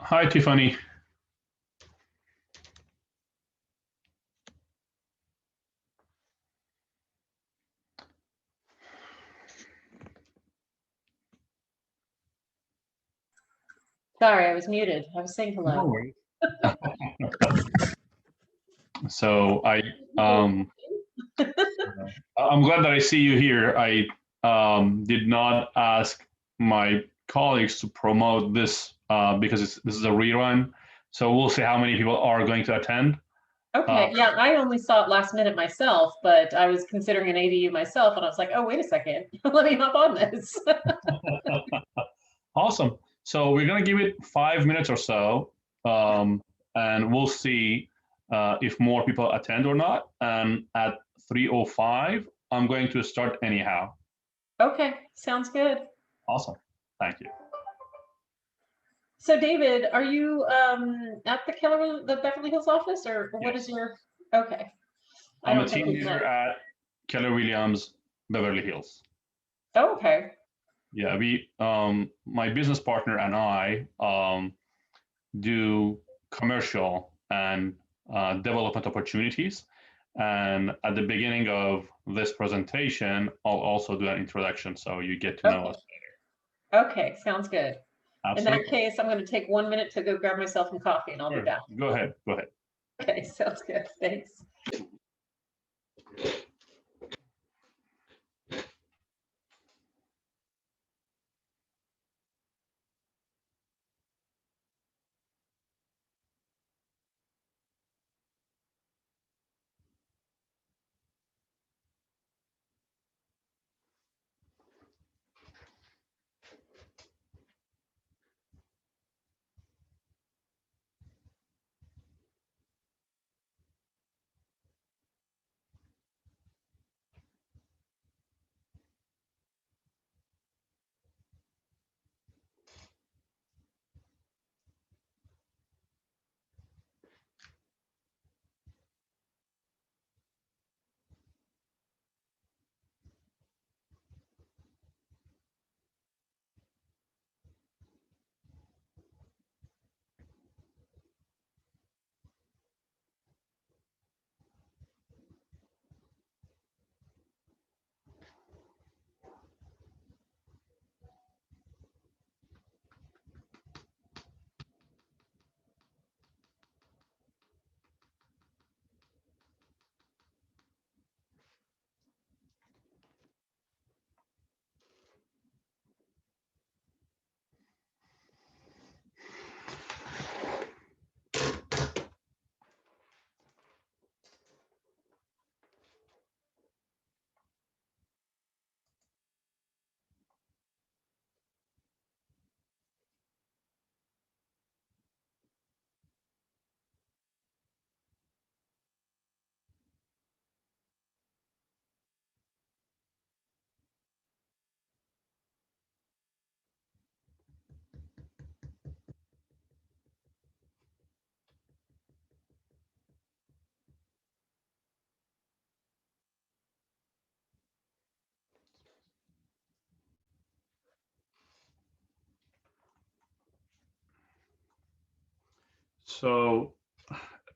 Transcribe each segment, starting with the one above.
Hi, Tiffany. Sorry, I was muted. I was saying hello. No worries. So I'm glad that I see you here. I did not ask my colleagues to promote this because this is a rerun. So we'll see how many people are going to attend. Okay, yeah, I only saw it last minute myself, but I was considering an ADU myself, and I was like, oh, wait a second, let me hop on this. Awesome. So we're going to give it 5 minutes or so, and we'll see if more people attend or not. And at 3:05, I'm going to start anyhow. Okay, sounds good. Awesome. Thank you. So, David, are you at the Beverly Hills office, or what is Yes. your? Okay, I'm a team leader at Keller Williams, Beverly Hills. Oh, okay. Yeah, my business partner and I do commercial and development opportunities. And at the beginning of this presentation, I'll also do an introduction so you get to know us better. Okay, sounds good. Absolutely. In that case, I'm going to take 1 minute to go grab myself some coffee and I'll be back. Go ahead. Go ahead. Okay, sounds good. Thanks. So,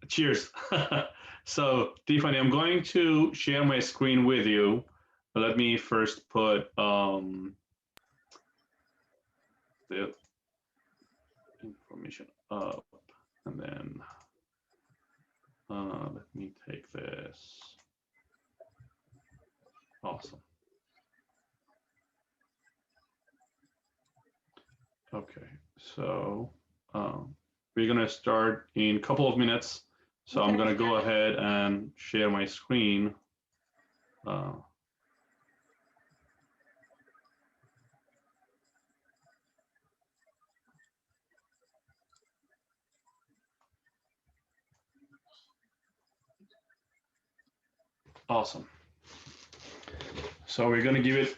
cheers. So, Tiffany, I'm going to share my screen with you. Let me first put the information up, and then let me take this. Awesome. Okay, so we're gonna start in a couple of minutes. So I'm gonna go ahead and share my screen. Awesome. So we're gonna give it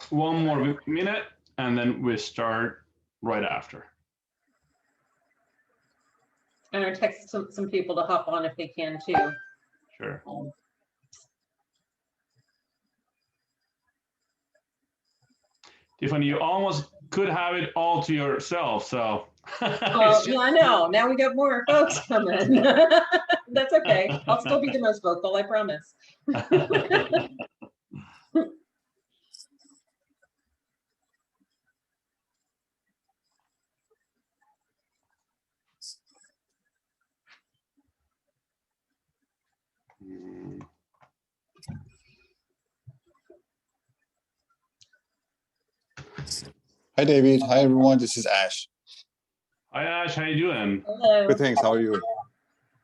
one more minute and then we start right after. And I text some people to hop on if they can too. Sure. Tiffany, you almost could have it all to yourself. So Yeah, I know. Now we got more folks coming. That's okay. I'll still be the most vocal, I promise. Hi, David. Hi, everyone. This is Ash. Hi, Ash. How you doing? Hello. Good, thanks. How are you?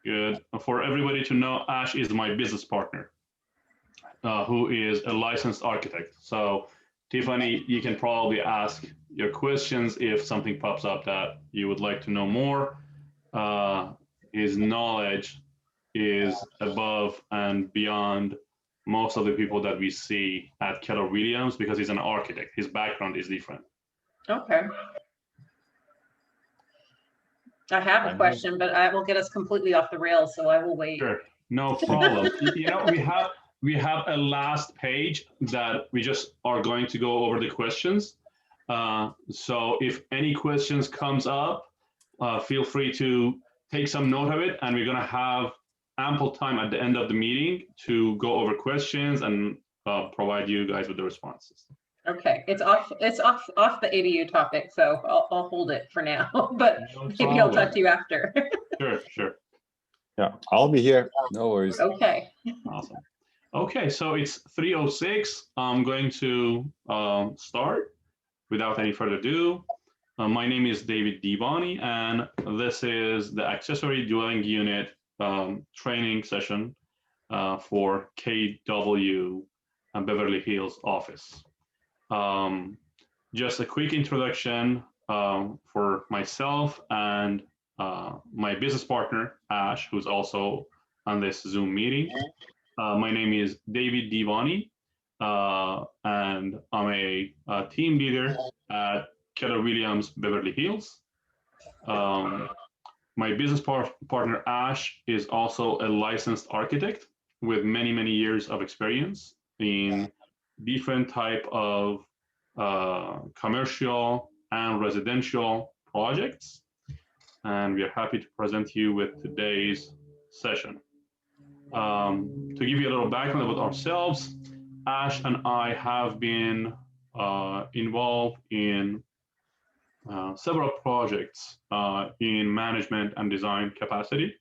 Good. For everybody to know, Ash is my business partner, who is a licensed architect. So, Tiffany, you can probably ask your questions if something pops up that you would like to know more. His knowledge is above and beyond most of the people that we see at Keller Williams because he's an architect. His background is different. Okay. I have a question, but I will get us completely off the rails, so I will wait. Sure, no problem. You know, we have a last page that we just are going to go over the questions. So if any questions comes up, feel free to take some note of it, and we're gonna have ample time at the end of the meeting to go over questions and provide you guys with the responses. Okay, it's off the ADU topic, so I'll hold it for now, but No maybe I'll problem. talk to you after. Sure. Yeah, I'll be here. No worries. Okay. Awesome. Okay, so it's 3:06. I'm going to start without any further ado. My name is David Divani, and this is the accessory dwelling unit training session for KW Beverly Hills office. Just a quick introduction for myself and my business partner, Ash, who's also on this Zoom meeting. My name is David Divani, and I'm a team leader at Keller Williams Beverly Hills. My business partner, Ash, is also a licensed architect with many, many years of experience in different type of commercial and residential projects. And we are happy to present you with today's session. To give you a little background about ourselves, Ash and I have been involved in several projects in management and design capacity.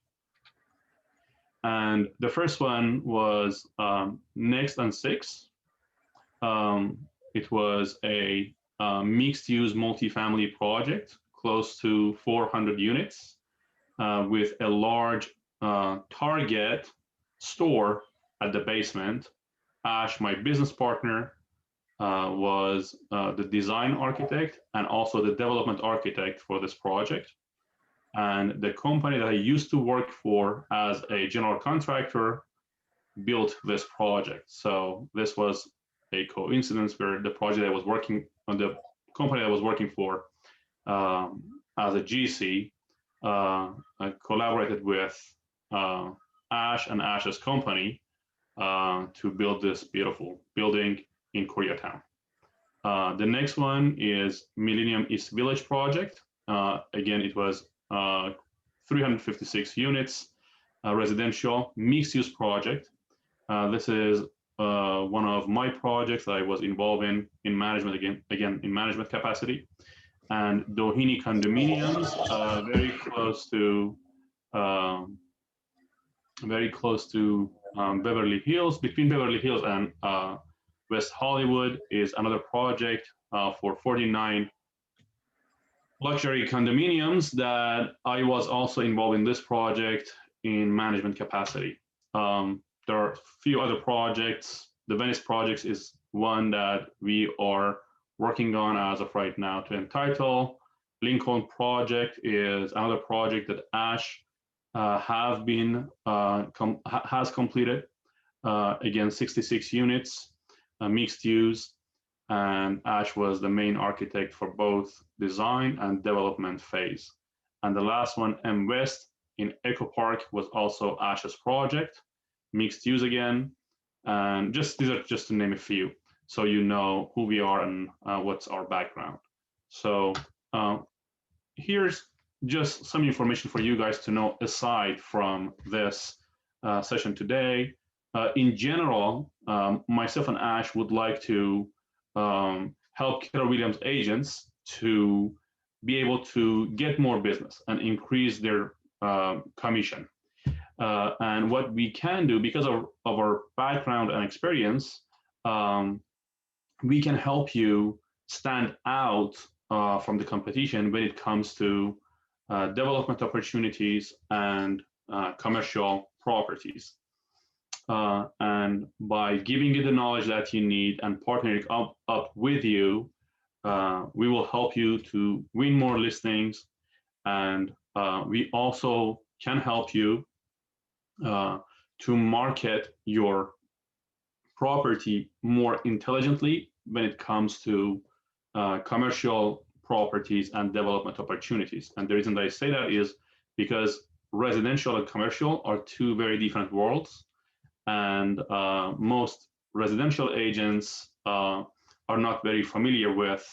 And the first one was Next and Six. It was a mixed-use multifamily project, close to 400 units, with a large Target store at the basement. Ash, my business partner, was the design architect and also the development architect for this project. And the company that I used to work for as a general contractor built this project. So this was a coincidence where the project I was working on, the company I was working for as a GC, I collaborated with Ash and Ash's company to build this beautiful building in Koreatown. The next one is Millennium East Village project. Again, it was 356 units, residential mixed-use project. This is one of my projects that I was involved in management, again in management capacity. And Doheny condominiums, very close to Beverly Hills. Between Beverly Hills and West Hollywood is another project for 49 luxury condominiums that I was also involved in this project in management capacity. There are a few other projects. The Venice project is one that we are working on as of right now to entitle. Lincoln project is another project that Ash has completed. Again, 66 units, mixed use, and Ash was the main architect for both design and development phase. And the last one, M West in Echo Park, was also Ash's project, mixed use again. And these are just to name a few, so you know who we are and what's our background. So here's just some information for you guys to know aside from this session today. In general, myself and Ash would like to help Keller Williams agents to be able to get more business and increase their commission. And what we can do, because of our background and experience, we can help you stand out from the competition when it comes to development opportunities and commercial properties. And by giving you the knowledge that you need and partnering up with you, we will help you to win more listings. And we also can help you to market your property more intelligently when it comes to commercial properties and development opportunities. And the reason that I say that is because residential and commercial are two very different worlds. And most residential agents are not very familiar with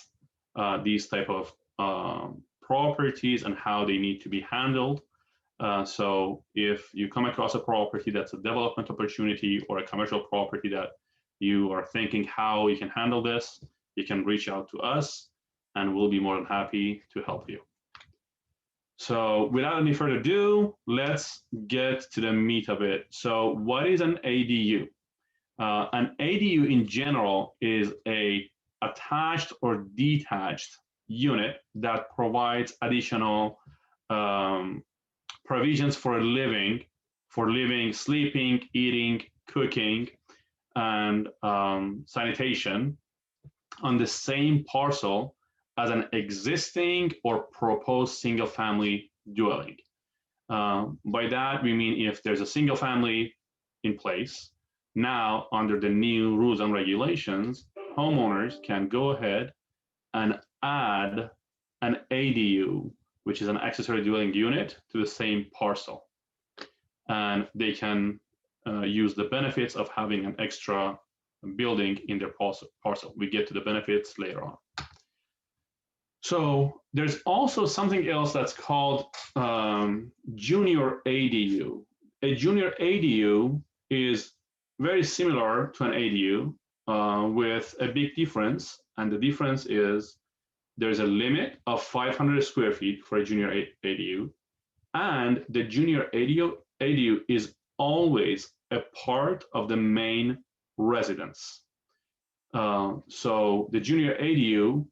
these type of properties and how they need to be handled. So if you come across a property that's a development opportunity or a commercial property that you are thinking how you can handle this, you can reach out to us and we'll be more than happy to help you. So without any further ado, let's get to the meat of it. So what is an ADU? An ADU in general is a attached or detached unit that provides additional provisions for living, sleeping, eating, cooking, and sanitation on the same parcel as an existing or proposed single family dwelling. By that, we mean if there's a single family in place, now under the new rules and regulations, homeowners can go ahead and add an ADU, which is an accessory dwelling unit, to the same parcel. And they can use the benefits of having an extra building in their parcel. We get to the benefits later on. So there's also something else that's called junior ADU. A junior ADU is very similar to an ADU with a big difference. And the difference is there's a limit of 500 square feet for a junior ADU. And the junior ADU is always a part of the main residence. So the junior ADU,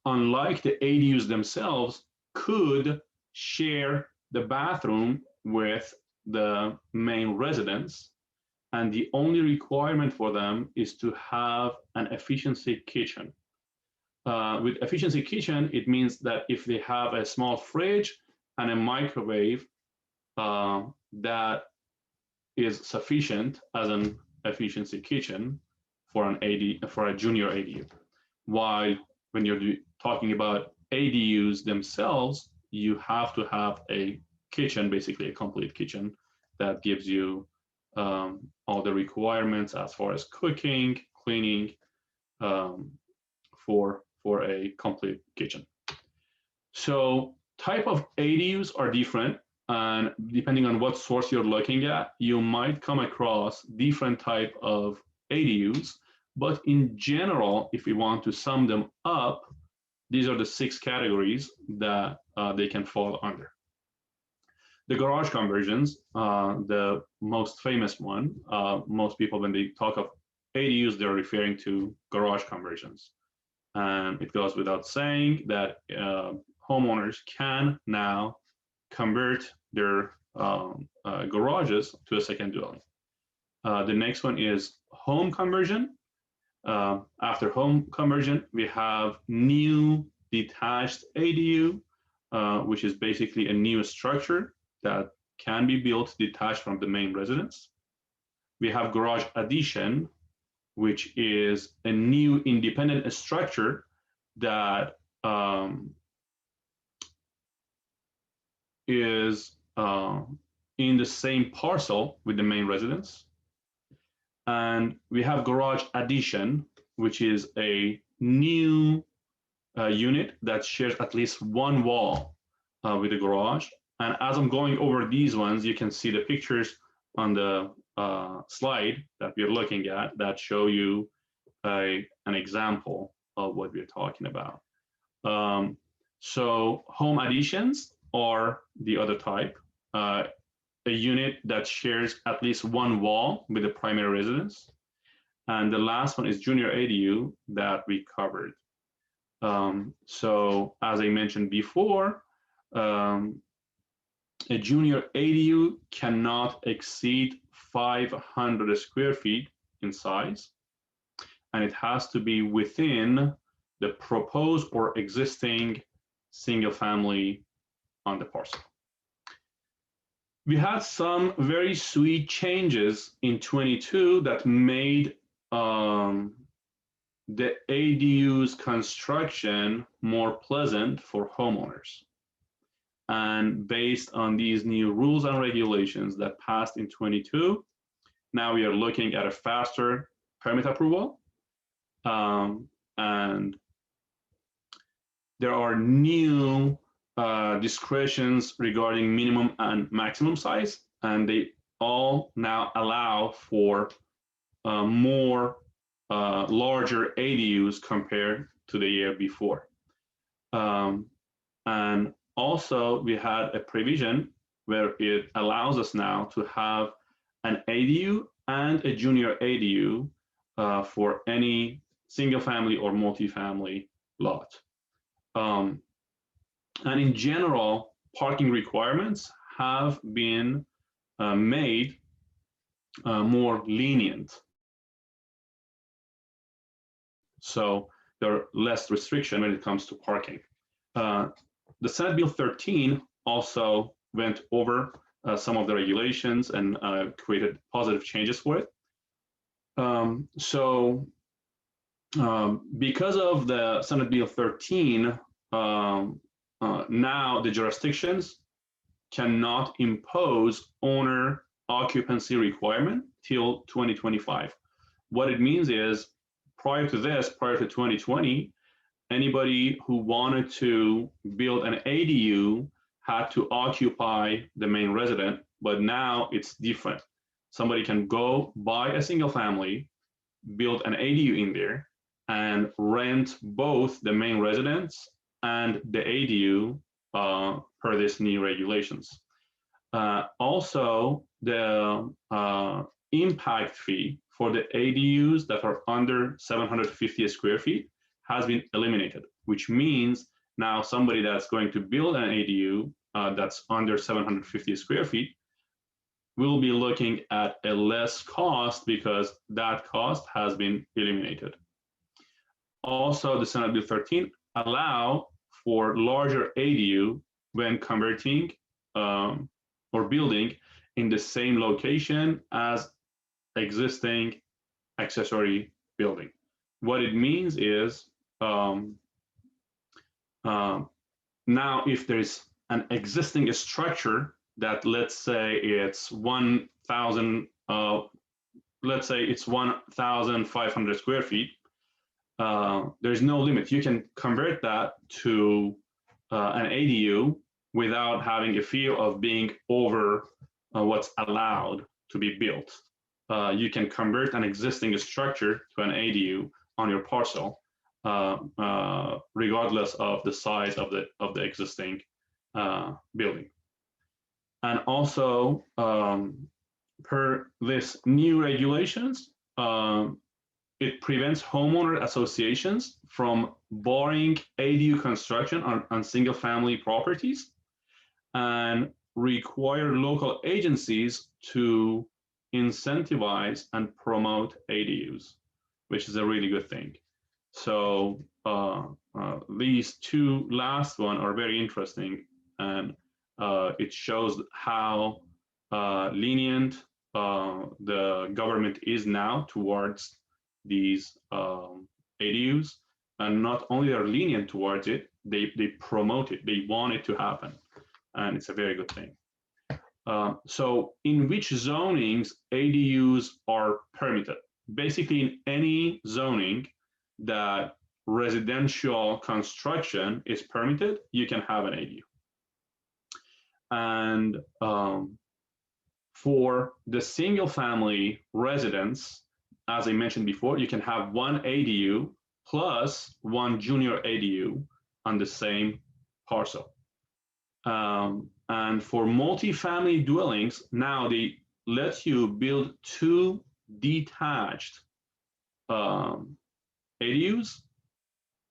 unlike the ADUs themselves, could share the bathroom with the main residence. And the only requirement for them is to have an efficiency kitchen. With efficiency kitchen, it means that if they have a small fridge and a microwave, that is sufficient as an efficiency kitchen for a junior ADU. While when you're talking about ADUs themselves, you have to have a kitchen, basically a complete kitchen that gives you all the requirements as far as cooking, cleaning, for a complete kitchen. So type of ADUs are different, and depending on what source you're looking at, you might come across different type of ADUs. But in general, if we want to sum them up, these are the 6 categories that they can fall under. The garage conversions, the most famous one, most people, when they talk of ADUs, they're referring to garage conversions. And it goes without saying that homeowners can now convert their garages to a second dwelling. The next one is home conversion. After home conversion, we have new detached ADU, which is basically a new structure that can be built detached from the main residence. We have garage addition, which is a new independent structure that is in the same parcel with the main residence. And we have garage addition, which is a new unit that shares at least one wall with the garage. And as I'm going over these ones, you can see the pictures on the slide that we're looking at that show you an example of what we're talking about. So home additions are the other type, a unit that shares at least one wall with the primary residence. And the last one is junior ADU that we covered. So as I mentioned before, a junior ADU cannot exceed 500 square feet in size, and it has to be within the proposed or existing single family on the parcel. We had some very sweet changes in 22 that made the ADU's construction more pleasant for homeowners. And based on these new rules and regulations that passed in 22, now we are looking at a faster permit approval. And there are new discretions regarding minimum and maximum size, and they all now allow for more larger ADUs compared to the year before. And also, we had a provision where it allows us now to have an ADU and a junior ADU for any single family or multifamily lot. And in general, parking requirements have been made more lenient. So there are less restriction when it comes to parking. The Senate Bill 13 also went over some of the regulations and created positive changes for it. Because of the Senate Bill 13, now the jurisdictions cannot impose owner occupancy requirement till 2025. What it means is, prior to this, prior to 2020, anybody who wanted to build an ADU had to occupy the main residence, but now it's different. Somebody can go buy a single family, build an ADU in there, and rent both the main residence and the ADU per this new regulations. Also, the impact fee for the ADUs that are under 750 square feet has been eliminated, which means now somebody that's going to build an ADU that's under 750 square feet will be looking at a less cost because that cost has been eliminated. Also, the Senate Bill 13 allow for larger ADU when converting or building in the same location as existing accessory building. What it means is now if there's an existing structure that, let's say it's 1,000, let's say it's 1,500 square feet, there's no limit. You can convert that to an ADU without having a fear of being over what's allowed to be built. You can convert an existing structure to an ADU on your parcel, regardless of the size of the existing building. And also, per this new regulations, it prevents homeowner associations from barring ADU construction on single-family properties and require local agencies to incentivize and promote ADUs, which is a really good thing. So these two last one are very interesting, and it shows how lenient the government is now towards these ADUs. And not only are lenient towards it, they promote it, they want it to happen. And it's a very good thing. So in which zonings ADUs are permitted? Basically in any zoning that residential construction is permitted, you can have an ADU. And for the single family residence, as I mentioned before, you can have one ADU plus one junior ADU on the same parcel. And for multi-family dwellings, now they let you build two detached ADUs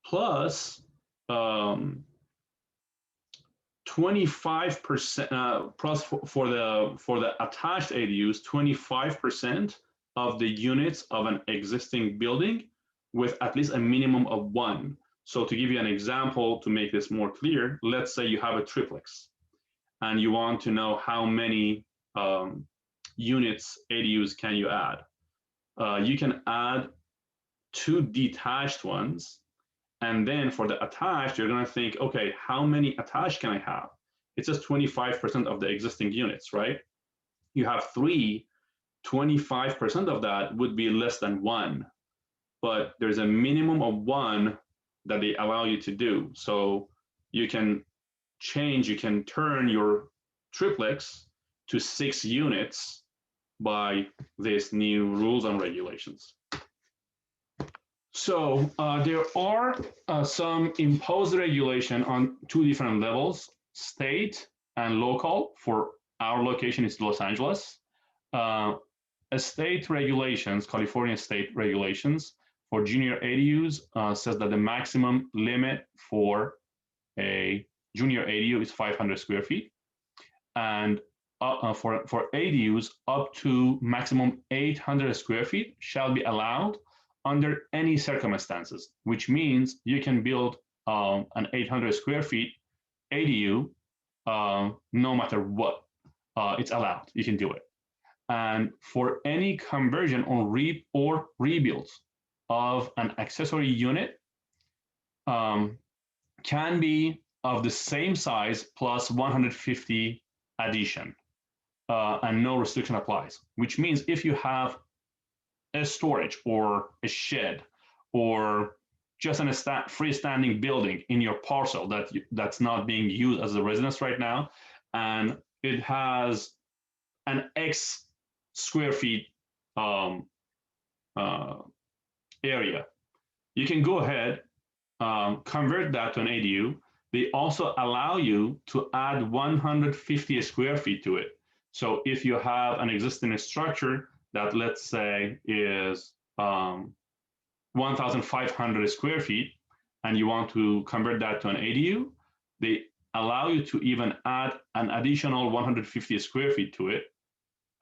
plus 25% plus for the attached ADUs, 25% of the units of an existing building with at least a minimum of one. So to give you an example to make this more clear, let's say you have a triplex and you want to know how many units ADUs can you add. You can add two detached ones. And then for the attached, you're going to think, okay, how many attached can I have? It's just 25% of the existing units, right? You have three, 25% of that would be less than one. But there's a minimum of one that they allow you to do. So you can change, you can turn your triplex to 6 units by these new rules and regulations. So there are some imposed regulation on two different levels, state and local. For our location is Los Angeles. State regulations, California state regulations for junior ADUs says that the maximum limit for a junior ADU is 500 square feet. And for ADUs up to maximum 800 square feet shall be allowed under any circumstances, which means you can build an 800 square feet ADU no matter what. It's allowed, you can do it. And for any conversion or rebuild of an accessory unit can be of the same size plus 150 addition, and no restriction applies, which means if you have a storage or a shed or just a freestanding building in your parcel that's not being used as a residence right now, and it has an X square feet area, you can go ahead, convert that to an ADU. They also allow you to add 150 square feet to it. So if you have an existing structure that, let's say, is 1,500 square feet, and you want to convert that to an ADU, they allow you to even add an additional 150 square feet to it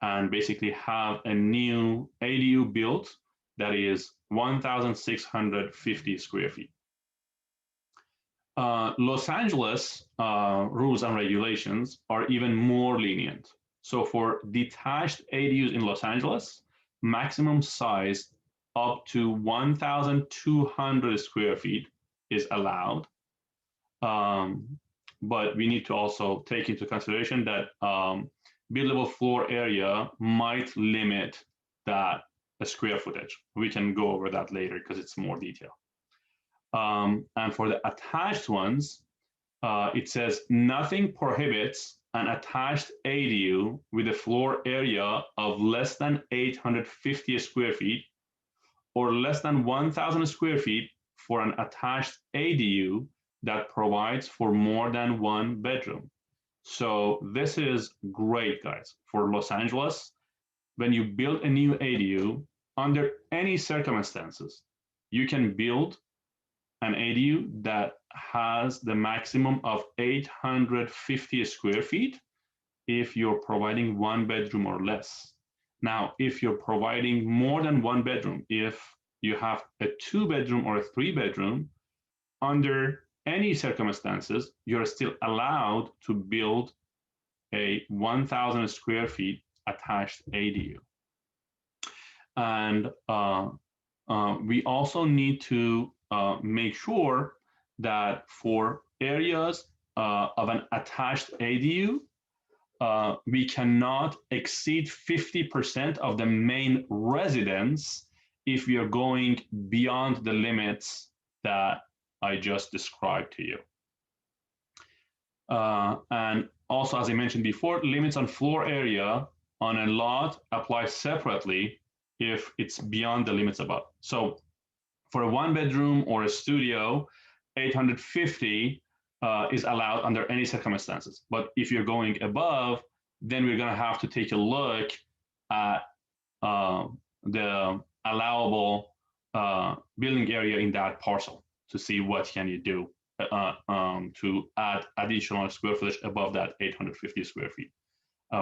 and basically have a new ADU built that is 1,650 square feet. Los Angeles rules and regulations are even more lenient. So for detached ADUs in Los Angeles, maximum size up to 1,200 square feet is allowed. But we need to also take into consideration that buildable floor area might limit that square footage. We can go over that later because it's more detail. And for the attached ones, it says nothing prohibits an attached ADU with a floor area of less than 850 square feet or less than 1,000 square feet for an attached ADU that provides for more than one bedroom. So this is great, guys, for Los Angeles. When you build a new ADU, under any circumstances, you can build an ADU that has the maximum of 850 square feet if you're providing one bedroom or less. Now, if you're providing more than one bedroom, if you have a 2-bedroom or a 3-bedroom, under any circumstances, you're still allowed to build a 1,000 square feet attached ADU. And we also need to make sure that for areas of an attached ADU, we cannot exceed 50% of the main residence if we are going beyond the limits that I just described to you. And also, as I mentioned before, limits on floor area on a lot apply separately if it's beyond the limits above. So for a 1-bedroom or a studio, 850 is allowed under any circumstances. But if you're going above, then we're going to have to take a look at the allowable building area in that parcel to see what can you do to add additional square footage above that 850 square feet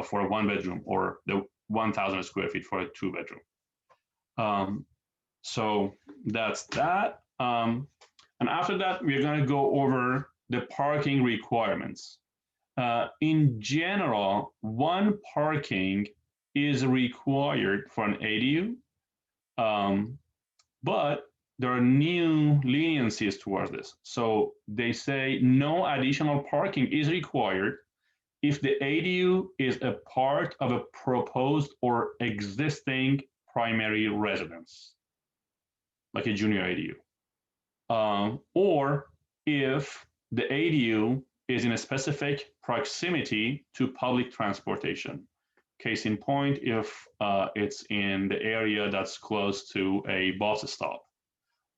for a 1-bedroom, or the 1,000 square feet for a 2-bedroom. So that's that. And after that, we're going to go over the parking requirements. In general, 1 parking is required for an ADU, but there are new leniencies towards this. So they say no additional parking is required if the ADU is a part of a proposed or existing primary residence, like a junior ADU, or if the ADU is in a specific proximity to public transportation. Case in point, if it's in the area that's close to a bus stop,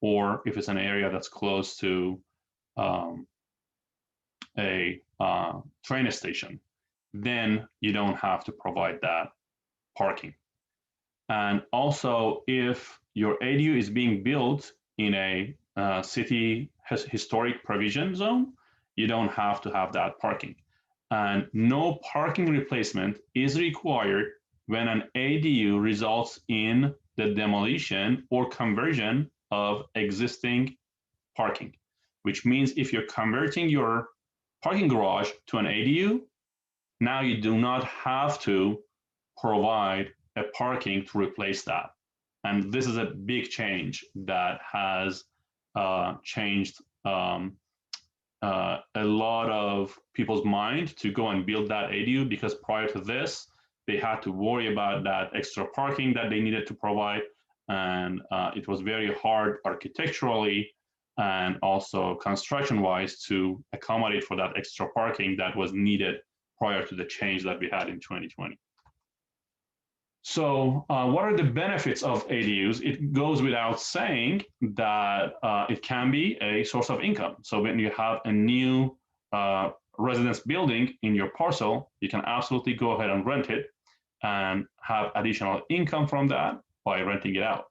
or if it's an area that's close to a train station, then you don't have to provide that parking. And also, if your ADU is being built in a city historic provision zone, you don't have to have that parking. And no parking replacement is required when an ADU results in the demolition or conversion of existing parking, which means if you're converting your parking garage to an ADU, now you do not have to provide a parking to replace that. And this is a big change that has changed a lot of people's mind to go and build that ADU, because prior to this, they had to worry about that extra parking that they needed to provide. And it was very hard architecturally and also construction-wise to accommodate for that extra parking that was needed prior to the change that we had in 2020. So what are the benefits of ADUs? It goes without saying that it can be a source of income. So when you have a new residence building in your parcel, you can absolutely go ahead and rent it and have additional income from that by renting it out.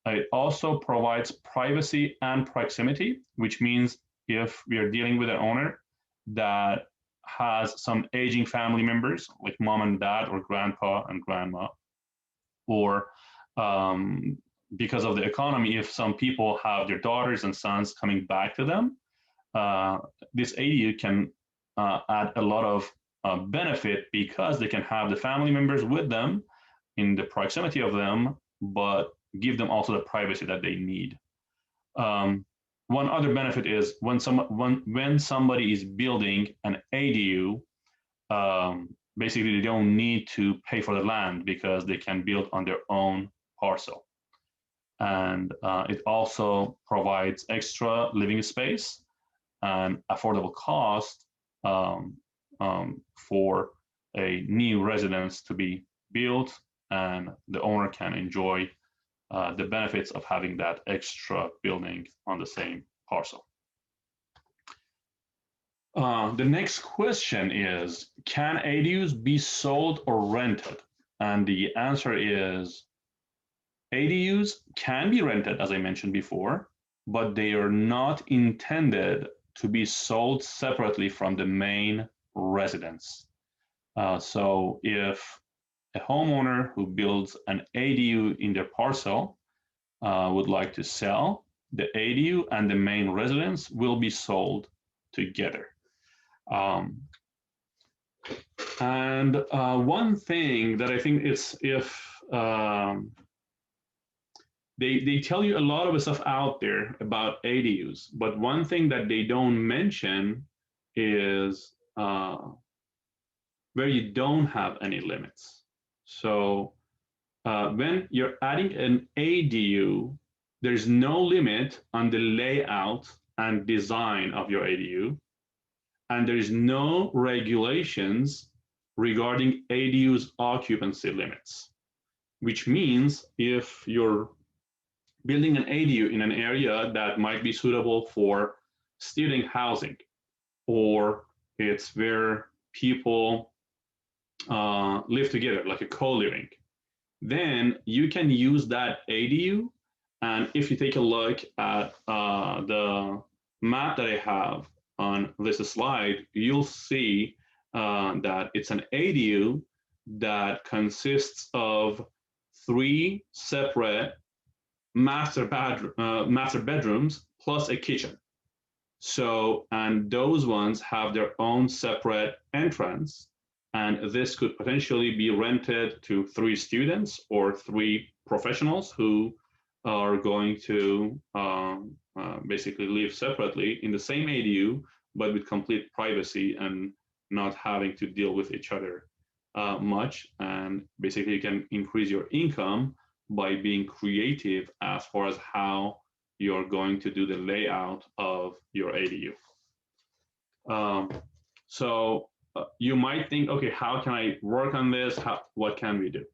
It also provides privacy and proximity, which means if we are dealing with an owner that has some aging family members like mom and dad or grandpa and grandma, or because of the economy, if some people have their daughters and sons coming back to them, this ADU can add a lot of benefit, because they can have the family members with them in the proximity of them, but give them also the privacy that they need. One other benefit is when somebody is building an ADU, basically they don't need to pay for the land because they can build on their own parcel. And it also provides extra living space and affordable cost for a new residence to be built, and the owner can enjoy the benefits of having that extra building on the same parcel. The next question is, can ADUs be sold or rented? And the answer is, ADUs can be rented, as I mentioned before, but they are not intended to be sold separately from the main residence. So if a homeowner who builds an ADU in their parcel would like to sell, the ADU and the main residence will be sold together. And one thing that I think is, if they tell you a lot of stuff out there about ADUs, but one thing that they don't mention is where you don't have any limits. So when you're adding an ADU, there's no limit on the layout and design of your ADU. and there is no regulations regarding ADU's occupancy limits, which means if you're building an ADU in an area that might be suitable for student housing, or it's where people live together, like a co-living, then you can use that ADU. And if you take a look at the map that I have on this slide, you'll see that it's an ADU that consists of 3 separate master bedrooms plus a kitchen. So, and those ones have their own separate entrance, and this could potentially be rented to 3 students or 3 professionals who are going to basically live separately in the same ADU, but with complete privacy and not having to deal with each other much. And basically you can increase your income by being creative as far as how you're going to do the layout of your ADU. So you might think, okay, how can I work on this? What can we do?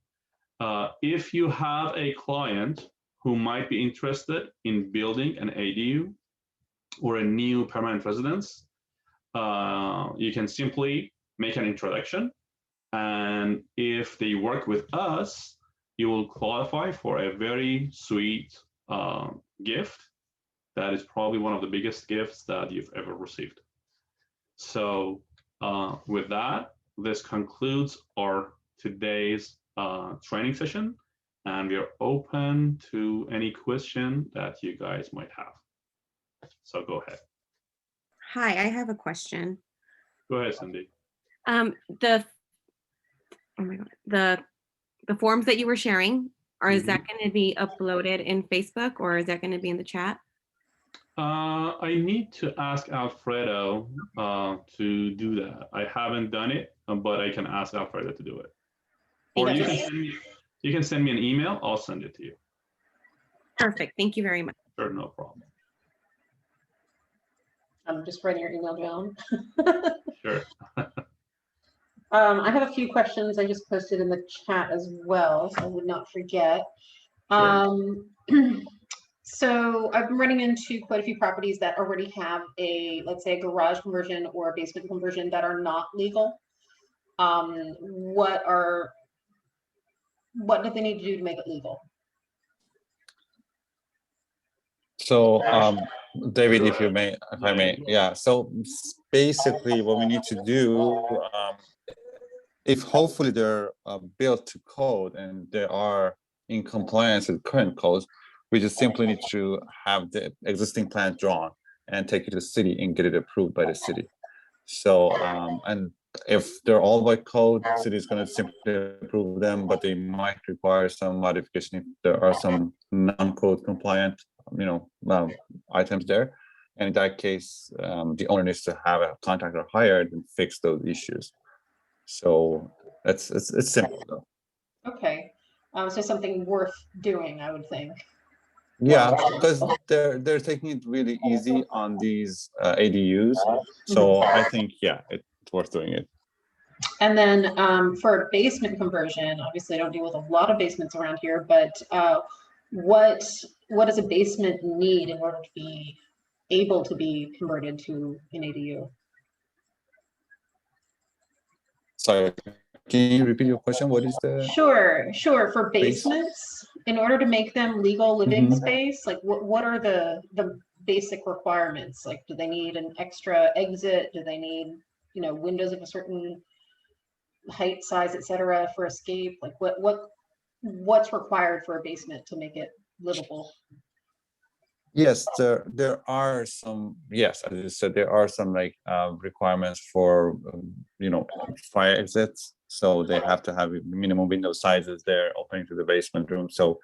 If you have a client who might be interested in building an ADU or a new permanent residence, you can simply make an introduction. And if they work with us, you will qualify for a very sweet gift. That is probably one of the biggest gifts that you've ever received. So with that, this concludes our today's training session, and we are open to any question that you guys might have. So go ahead. Hi, I have a question. Go ahead, Cindy. The forms that you were sharing, is that going to be uploaded in Facebook, or is that going to be in the chat? I need to ask Alfredo to do that. I haven't done it, but I can ask Alfredo to do it. Or you can send me an email. I'll send it to you. Perfect. Thank you very much. Sure, no problem. I'm just writing your email down. Sure. I have a few questions I just posted in the chat as well, so I would not forget. Sure. So I've been running into quite a few properties that already have a, let's say, a garage conversion or a basement conversion that are not legal. What do they need to do to make it legal? So, David, if I may, yeah. So basically, what we need to do, if hopefully they're built to code and they are in compliance with current codes, we just simply need to have the existing plan drawn and take it to the city and get it approved by the city. So, and if they're all by code, the city is going to simply approve them, but they might require some modification if there are some non-code compliant, items there. And in that case, the owner needs to have a contractor hired and fix those issues. So it's simple though. Okay, so something worth doing, I would think. Yeah, because they're taking it really easy on these ADUs. So I think, yeah, it's worth doing it. And then for a basement conversion, obviously I don't deal with a lot of basements around here, but what does a basement need in order to be able to be converted to an ADU? Sorry, can you repeat your question? What is the? Sure. For basements, in order to make them legal living space, like what are the basic requirements? Like, do they need an extra exit? Do they need, windows of a certain height, size, etc. for escape? Like what's required for a basement to make it livable? Yes, there are some. Yes, as you said, there are some requirements for fire exits. So they have to have minimum window sizes there opening to the basement room. So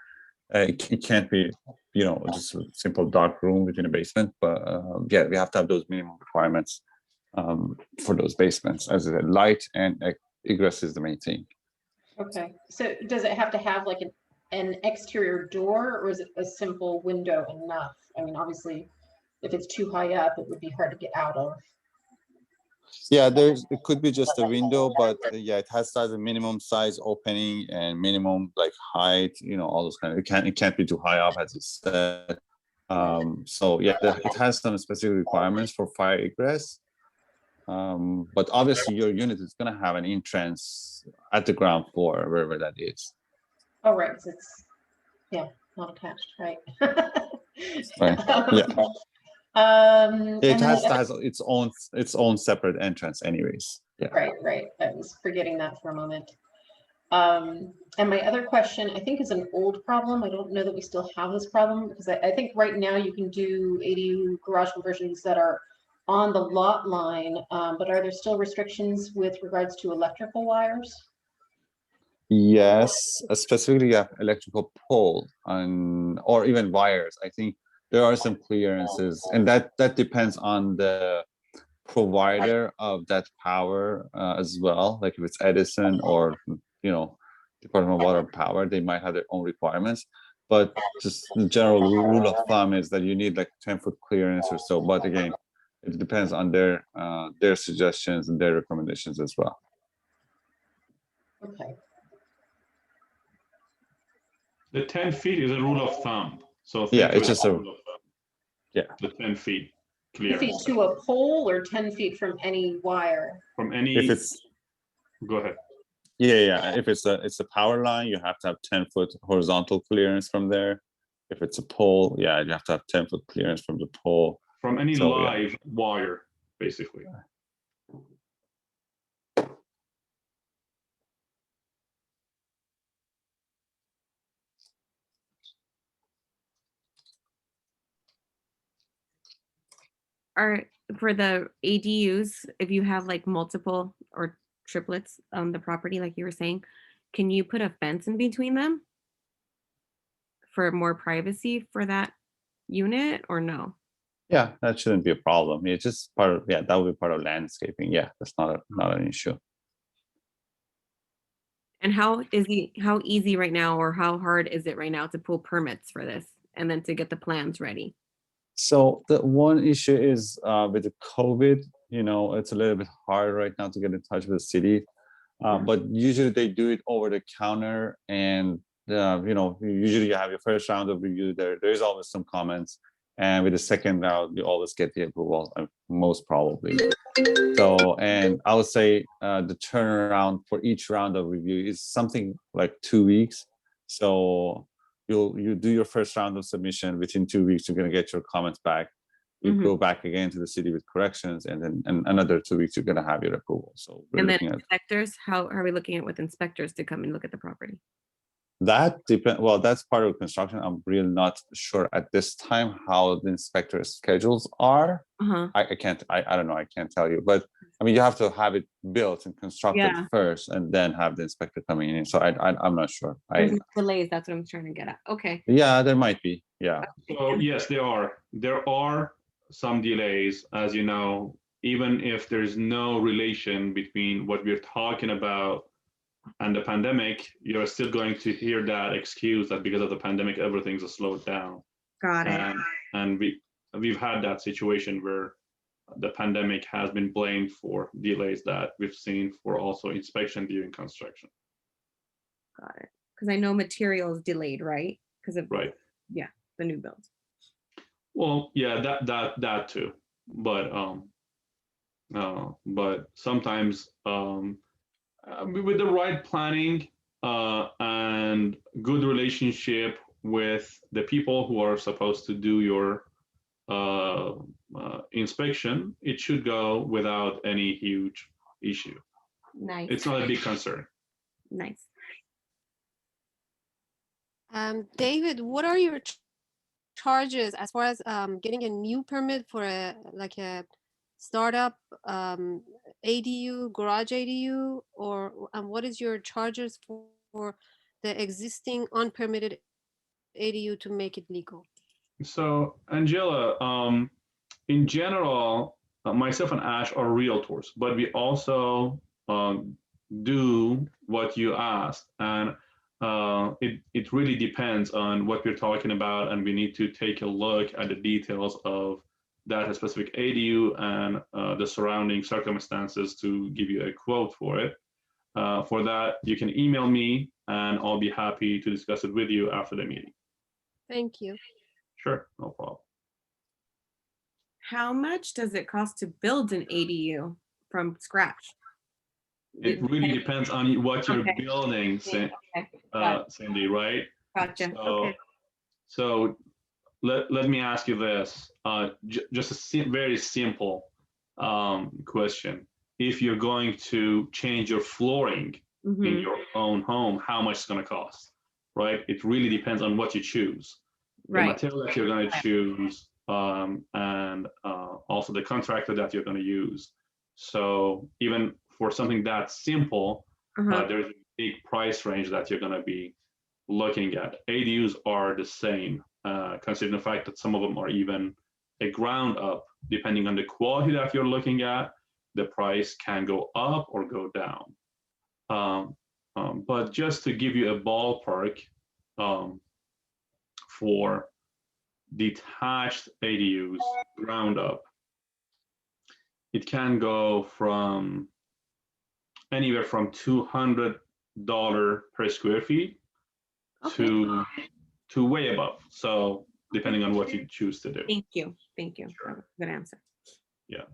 it can't be just a simple dark room within a basement. But yeah, we have to have those minimum requirements for those basements. As I said, light and egress is the main thing. Okay, so does it have to have like an exterior door, or is it a simple window enough? I mean, obviously, if it's too high up, it would be hard to get out of. Yeah, it could be just a window, but yeah, it has to have a minimum size opening and minimum like height, all those kind of, it can't be too high up as you said. So yeah, it has some specific requirements for fire egress. But obviously your unit is going to have an entrance at the ground floor, wherever that is. Oh, right, 'cause it's, yeah, not attached, right? Right. Yeah. And It then has the to other- has its own separate entrance anyways. Yeah. right. I was forgetting that for a moment. And my other question, I think, is an old problem. I don't know that we still have this problem because I think right now you can do ADU garage conversions that are on the lot line, but are there still restrictions with regards to electrical wires? Yes, specifically yeah, electrical pole or even wires. I think there are some clearances, and that depends on the provider of that power as well. Like if it's Edison or Department of Water and Power, they might have their own requirements. But just the general rule of thumb is that you need like 10-foot clearance or so. But again, it depends on their suggestions and their recommendations as well. Okay. The 10 feet is a rule of thumb. So Yeah, think of it's it just as a rule of thumb. yeah. The 10 feet 10 feet clearance to a pole or 10 feet from any wire? from any. If it's Go ahead. yeah. If it's a power line, you have to have 10-foot horizontal clearance from there. If it's a pole, yeah, you have to have 10-foot clearance from the pole. From any So, live wire, basically. Are for the ADUs, if you have like multiple or triplets on the property, like you were saying, can you put a fence in between them for more privacy for that unit or no? Yeah, that shouldn't be a problem. It's just part of that would be part of landscaping. Yeah, that's not an issue. And how easy right now or how hard is it right now to pull permits for this and then to get the plans ready? So the one issue is with the COVID, it's a little bit hard right now to get in touch with the city. But usually they do it over the counter, and usually you have your first round of review. There is always some comments, and with the second round, you always get the approval, most probably. So, and I would say the turnaround for each round of review is something like 2 weeks. So you do your first round of submission. Within 2 weeks, you're going to get your comments back. You go back again to the city with corrections, and then another 2 weeks, you're going to have your approval. So we're And then looking at inspectors, how are we looking at with inspectors to come and look at the property? that. Well, that's part of construction. I'm really not sure at this time how the inspector schedules are. I can't. I don't know. I can't tell you. But I mean, you have to have it built and constructed first, and then have the inspector coming in. So I'm not sure. There's delays. That's what I'm trying to get at. Okay. Yeah, there might be. Yeah. So yes, there are some delays, as you know, even if there's no relation between what we're talking about and the pandemic, you're still going to hear that excuse that because of the pandemic, everything's slowed down. Got it. And we've had that situation where the pandemic has been blamed for delays that we've seen for also inspection during construction. Got it. Because I know materials delayed, right? Because of the new builds. Well, yeah, that too, but sometimes with the right planning and good relationship with the people who are supposed to do your inspection, it should go without any huge issue. Nice. It's not a big concern. Nice. David, what are your charges as far as getting a new permit for a startup ADU, garage ADU, or what is your charges for the existing unpermitted ADU to make it legal? So Angela, in general, myself and Ash are realtors, but we also do what you asked, and it really depends on what we're talking about, and we need to take a look at the details of that specific ADU and the surrounding circumstances to give you a quote for it. For that, you can email me and I'll be happy to discuss it with you after the meeting. Thank you. Sure, no problem. How much does it cost to build an ADU from scratch? It really depends on what you're Okay. building, Okay. Got Cindy, right? Gotcha. So, Okay. so let me ask you this, just a very simple question. If you're going to change your flooring in Mhm. your own home, how much it's going to cost, right? It really depends on what you choose, the Right. material that you're going to choose, and also the contractor that you're going to use. So even for something that simple, there's a big price range that you're going to be looking at. ADUs are the same, considering the fact that some of them are even a ground up. Depending on the quality that you're looking at, the price can go up or go down. But just to give you a ballpark, for detached ADUs, ground up, it can go from anywhere from $200 per square feet to way above. So depending on what you choose to do. Thank you. Thank you. Sure. Good answer. Yeah.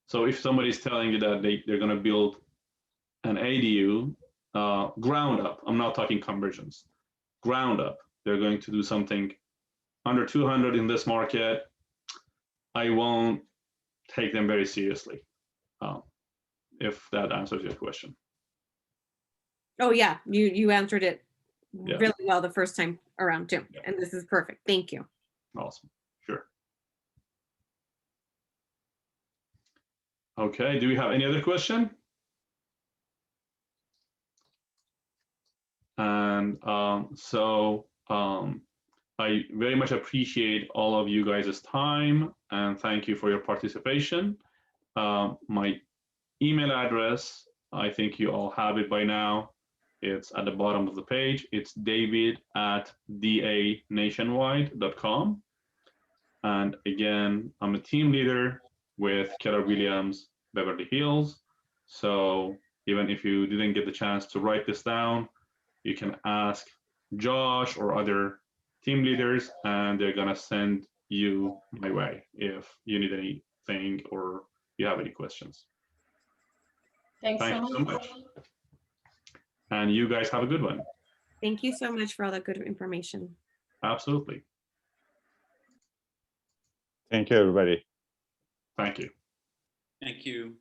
So if somebody's telling you that they're going to build an ADU ground up, I'm not talking conversions, ground up, they're going to do something under 200 in this market, I won't take them very seriously, if that answers your question. Oh yeah, you answered it Yeah. really well the first time around too. Yeah. And this is perfect. Thank you. Awesome. Sure. Okay, do we have any other question? And I very much appreciate all of you guys' time and thank you for your participation. My email address, I think you all have it by now. It's at the bottom of the page. It's david@danationwide.com. And again, I'm a team leader with Keller Williams, Beverly Hills. So even if you didn't get the chance to write this down, you can ask Josh or other team leaders, and they're gonna send you my way if you need anything or you have any questions. Thanks Thank you so so much. much. And you guys have a good one. Thank you so much for all the good information. Absolutely. Thank you, everybody. Thank you. Thank you.